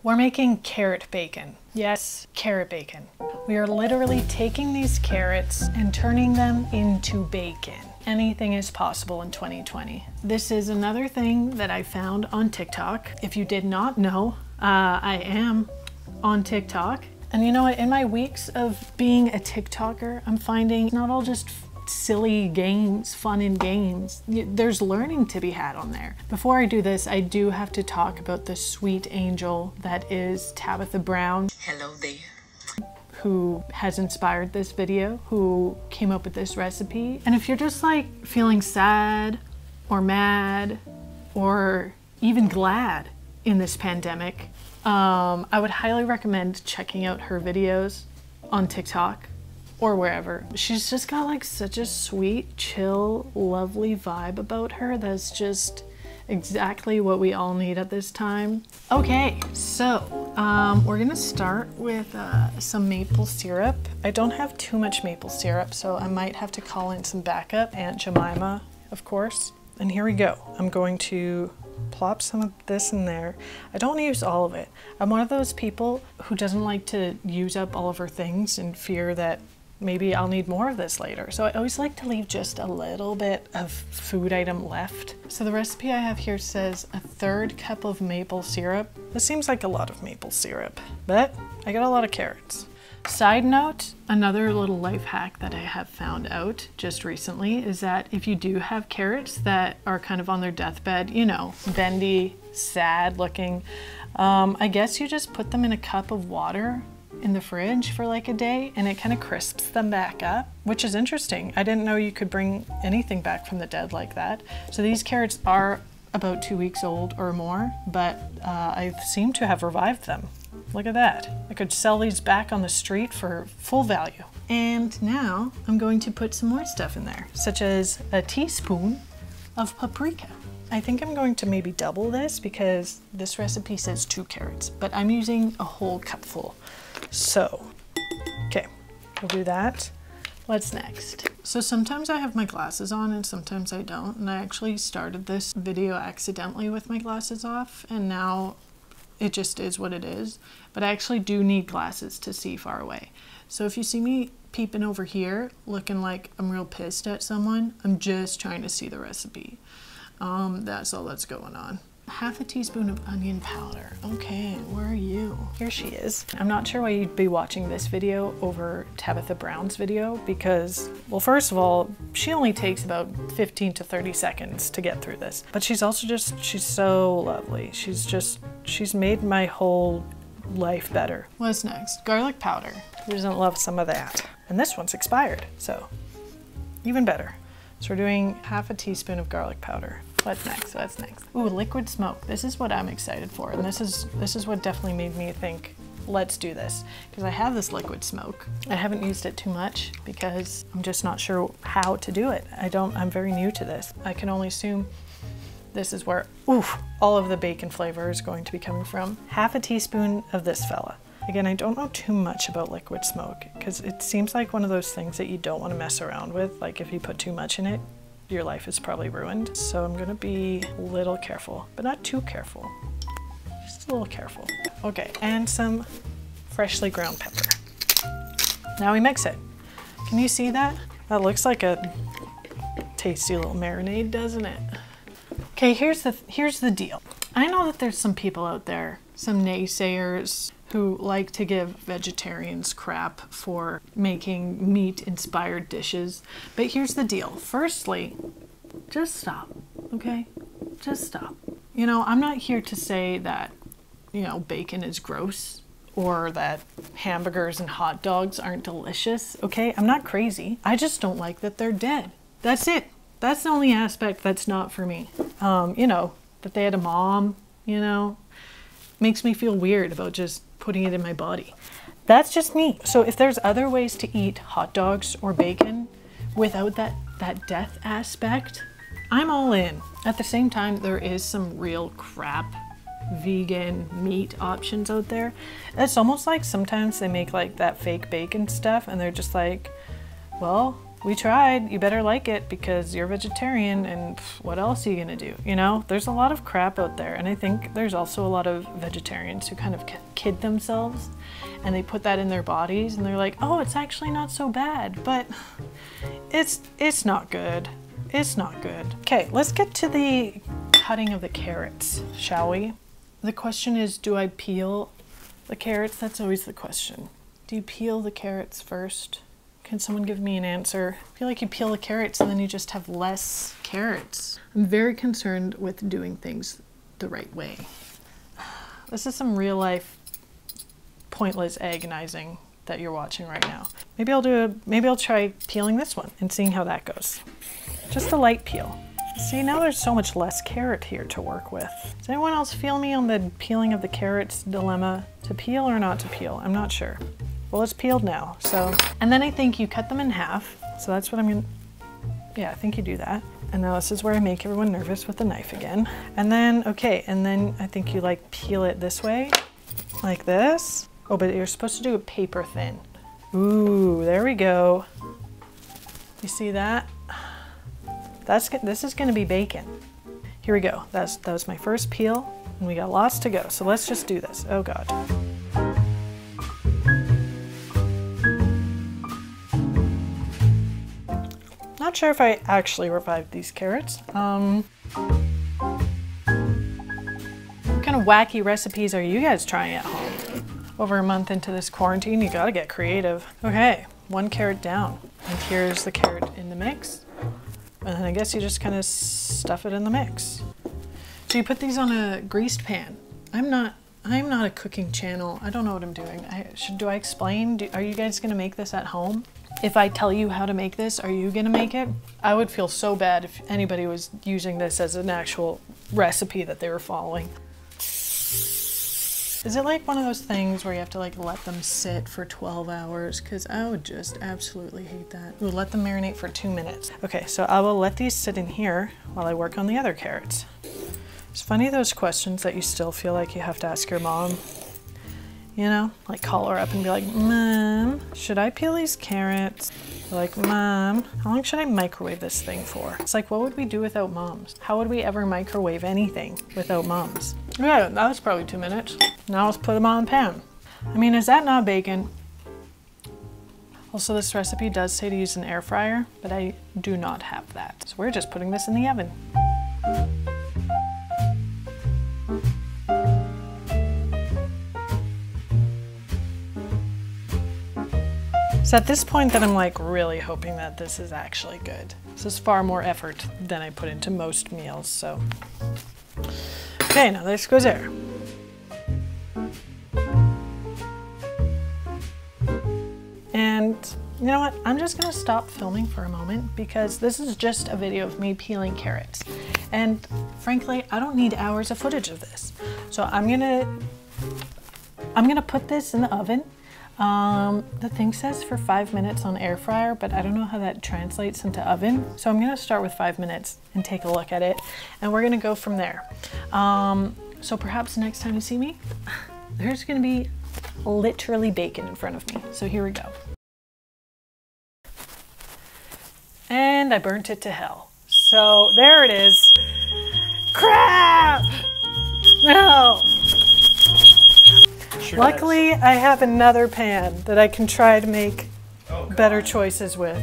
We're making carrot bacon. Yes, carrot bacon. We are literally taking these carrots and turning them into bacon. Anything is possible in 2020. This is another thing that I found on TikTok. If you did not know, I am on TikTok. And you know what, in my weeks of being a TikToker, I'm finding it's not all just silly games, fun and games. There's learning to be had on there. Before I do this, I do have to talk about the sweet angel that is Tabitha Brown. Hello there. Who has inspired this video, who came up with this recipe. And if you're just like feeling sad or mad or even glad in this pandemic, I would highly recommend checking out her videos on TikTok or wherever. She's just got like such a sweet, chill, lovely vibe about her that's just exactly what we all need at this time. Okay, so we're gonna start with some maple syrup. I don't have too much maple syrup, so I might have to call in some backup. Aunt Jemima, of course. And here we go. I'm going to plop some of this in there. I don't use all of it. I'm one of those people who doesn't like to use up all of her things in fear that maybe I'll need more of this later. So I always like to leave just a little bit of food item left. So the recipe I have here says 1/3 cup of maple syrup. This seems like a lot of maple syrup, but I got a lot of carrots. Side note, another little life hack that I have found out just recently is that if you do have carrots that are kind of on their deathbed, you know, bendy, sad looking, I guess you just put them in a cup of water in the fridge for like a day and it kind of crisps them back up, which is interesting. I didn't know you could bring anything back from the dead like that. So these carrots are about 2 weeks old or more, but I seem to have revived them. Look at that. I could sell these back on the street for full value. And now I'm going to put some more stuff in there, such as a teaspoon of paprika. I think I'm going to maybe double this because this recipe says 2 carrots, but I'm using a whole cupful. So, okay, we'll do that. What's next? So sometimes I have my glasses on and sometimes I don't. And I actually started this video accidentally with my glasses off and now it just is what it is. But I actually do need glasses to see far away. So if you see me peeping over here looking like I'm real pissed at someone, I'm just trying to see the recipe. That's all that's going on. 1/2 teaspoon of onion powder. Okay, where are you? Here she is. I'm not sure why you'd be watching this video over Tabitha Brown's video because, well, first of all, she only takes about 15 to 30 seconds to get through this. But she's also just, she's so lovely. She's made my whole life better. What's next? Garlic powder. Who doesn't love some of that? And this one's expired, so even better. So we're doing 1/2 teaspoon of garlic powder. What's next? What's next? Ooh, liquid smoke. This is what I'm excited for. And this is what definitely made me think, let's do this. Because I have this liquid smoke. I haven't used it too much because I'm just not sure how to do it. I'm very new to this. I can only assume this is where, oof, all of the bacon flavor is going to be coming from. 1/2 teaspoon of this fella. Again, I don't know too much about liquid smoke because it seems like one of those things that you don't want to mess around with. Like if you put too much in it, your life is probably ruined. So I'm gonna be a little careful, but not too careful. Just a little careful. Okay, and some freshly ground pepper. Now we mix it. Can you see that? That looks like a tasty little marinade, doesn't it? Okay, here's the deal. I know that there's some people out there, some naysayers, who like to give vegetarians crap for making meat-inspired dishes. But here's the deal. Firstly, just stop, okay? Just stop. You know, I'm not here to say that, you know, bacon is gross or that hamburgers and hot dogs aren't delicious, okay? I'm not crazy. I just don't like that they're dead. That's it. That's the only aspect that's not for me. You know, that they had a mom, you know, makes me feel weird about just putting it in my body. That's just me. So if there's other ways to eat hot dogs or bacon without that death aspect, I'm all in. At the same time, there is some real crap vegan meat options out there. It's almost like sometimes they make like that fake bacon stuff and they're just like, well, we tried, you better like it because you're vegetarian and what else are you gonna do? You know, there's a lot of crap out there, and I think there's also a lot of vegetarians who kind of kid themselves and they put that in their bodies and they're like, oh, it's actually not so bad, but it's not good. It's not good. Okay, let's get to the cutting of the carrots, shall we? The question is, do I peel the carrots? That's always the question. Do you peel the carrots first? Can someone give me an answer? I feel like you peel the carrots and then you just have less carrots. I'm very concerned with doing things the right way. This is some real life pointless agonizing that you're watching right now. Maybe I'll try peeling this one and seeing how that goes. Just a light peel. See, now there's so much less carrot here to work with. Does anyone else feel me on the peeling of the carrots dilemma? To peel or not to peel? I'm not sure. Well, it's peeled now, so. And then I think you cut them in half. So that's what I'm gonna, yeah, I think you do that. And now this is where I make everyone nervous with the knife again. And then, okay, and then I think you like peel it this way, like this. Oh, but you're supposed to do it paper thin. Ooh, there we go. You see that? This is gonna be bacon. Here we go. That was my first peel, and we got lots to go. So let's just do this. Oh God. Not sure if I actually revived these carrots. What kind of wacky recipes are you guys trying at home? Over a month into this quarantine, you gotta get creative. Okay, one carrot down. And here's the carrot in the mix. And then I guess you just kind of stuff it in the mix. So you put these on a greased pan. I'm not a cooking channel. I don't know what I'm doing. Do I explain? Are you guys gonna make this at home? If I tell you how to make this, are you gonna make it? I would feel so bad if anybody was using this as an actual recipe that they were following. Is it like one of those things where you have to like let them sit for 12 hours? Because I would just absolutely hate that. Ooh, let them marinate for 2 minutes. Okay, so I will let these sit in here while I work on the other carrots. It's funny those questions that you still feel like you have to ask your mom. You know, like call her up and be like, Mom, should I peel these carrots? Like, Mom, how long should I microwave this thing for? It's like, what would we do without moms? How would we ever microwave anything without moms? Yeah, that was probably 2 minutes. Now let's put them on the pan. I mean, is that not bacon? Also, this recipe does say to use an air fryer, but I do not have that. So we're just putting this in the oven. It's at this point that I'm like really hoping that this is actually good. This is far more effort than I put into most meals, so. Okay, now this goes there. And you know what? I'm just gonna stop filming for a moment because this is just a video of me peeling carrots. And frankly, I don't need hours of footage of this. So I'm gonna put this in the oven. The thing says for 5 minutes on air fryer, but I don't know how that translates into oven. So I'm gonna start with 5 minutes and take a look at it, and we're gonna go from there. So perhaps next time you see me, there's gonna be literally bacon in front of me. So here we go. And I burnt it to hell. So there it is. Crap! No! Sure. Luckily, I have another pan that I can try to make better choices with.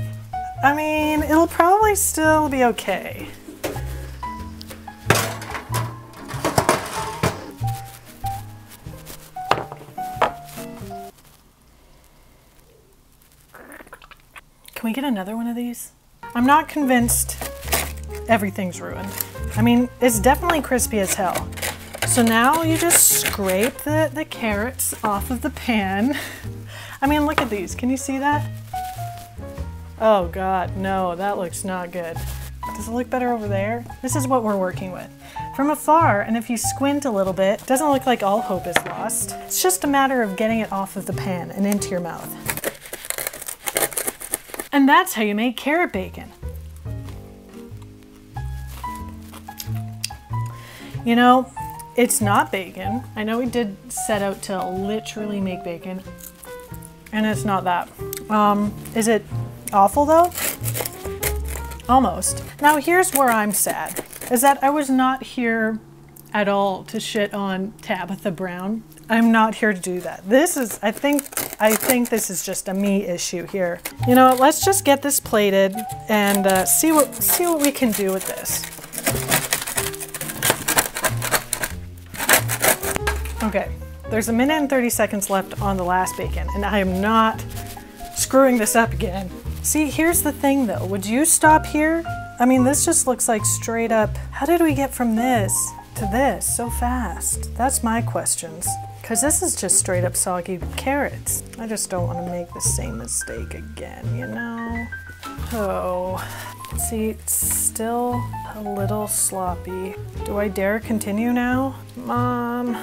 I mean, it'll probably still be okay. Can we get another one of these? I'm not convinced everything's ruined. I mean, it's definitely crispy as hell. So now you just scrape the carrots off of the pan. I mean, look at these. Can you see that? Oh God, no, that looks not good. Does it look better over there? This is what we're working with. From afar, and if you squint a little bit, it doesn't look like all hope is lost. It's just a matter of getting it off of the pan and into your mouth. And that's how you make carrot bacon. You know, it's not bacon. I know we did set out to literally make bacon, and it's not that. Is it awful though? Almost. Now here's where I'm sad, is that I was not here at all to shit on Tabitha Brown. I'm not here to do that. This is, I think this is just a me issue here. You know, let's just get this plated and see what we can do with this. Okay, there's 1 minute and 30 seconds left on the last bacon, and I am not screwing this up again. See, here's the thing though. Would you stop here? I mean, this just looks like straight up. How did we get from this to this so fast? That's my questions. Because this is just straight up soggy carrots. I just don't want to make the same mistake again, you know? Oh, see, it's still a little sloppy. Do I dare continue now? Mom.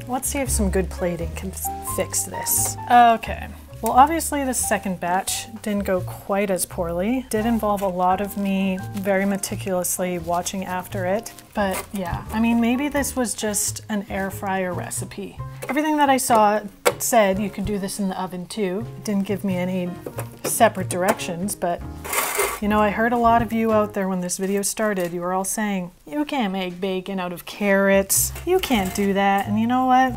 Let's see if some good plating can fix this. Okay. Well, obviously the second batch didn't go quite as poorly. It did involve a lot of me very meticulously watching after it. But yeah, I mean, maybe this was just an air fryer recipe. Everything that I saw said you could do this in the oven too. It didn't give me any separate directions, but you know, I heard a lot of you out there when this video started, you were all saying, you can't make bacon out of carrots. You can't do that. And you know what?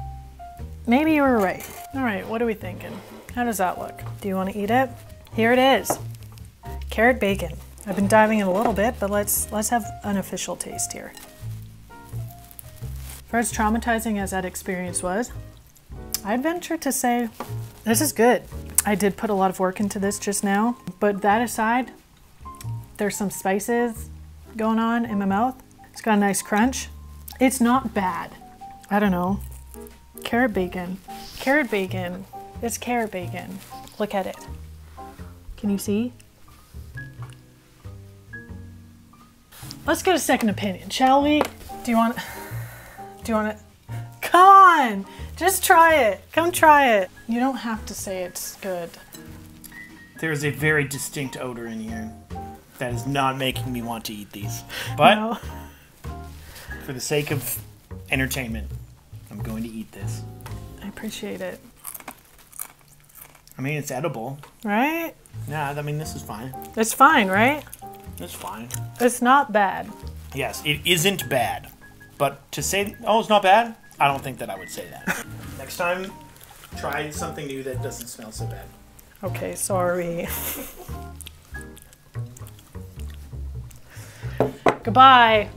Maybe you were right. All right, what are we thinking? How does that look? Do you want to eat it? Here it is. Carrot bacon. I've been diving in a little bit, but let's have an official taste here. For as traumatizing as that experience was, I'd venture to say this is good. I did put a lot of work into this just now, but that aside, there's some spices going on in my mouth. It's got a nice crunch. It's not bad. I don't know. Carrot bacon. Carrot bacon. It's carrot bacon. Look at it. Can you see? Let's get a second opinion, shall we? Do you want to? Come on, just try it. Come try it. You don't have to say it's good. There's a very distinct odor in here that is not making me want to eat these. But no. For the sake of entertainment, I'm going to eat this. I appreciate it. I mean, it's edible. Right? Yeah, I mean, this is fine. It's fine, right? It's fine. It's not bad. Yes, it isn't bad. But to say, oh, it's not bad, I don't think that I would say that. Next time, try something new that doesn't smell so bad. Okay, sorry. Goodbye.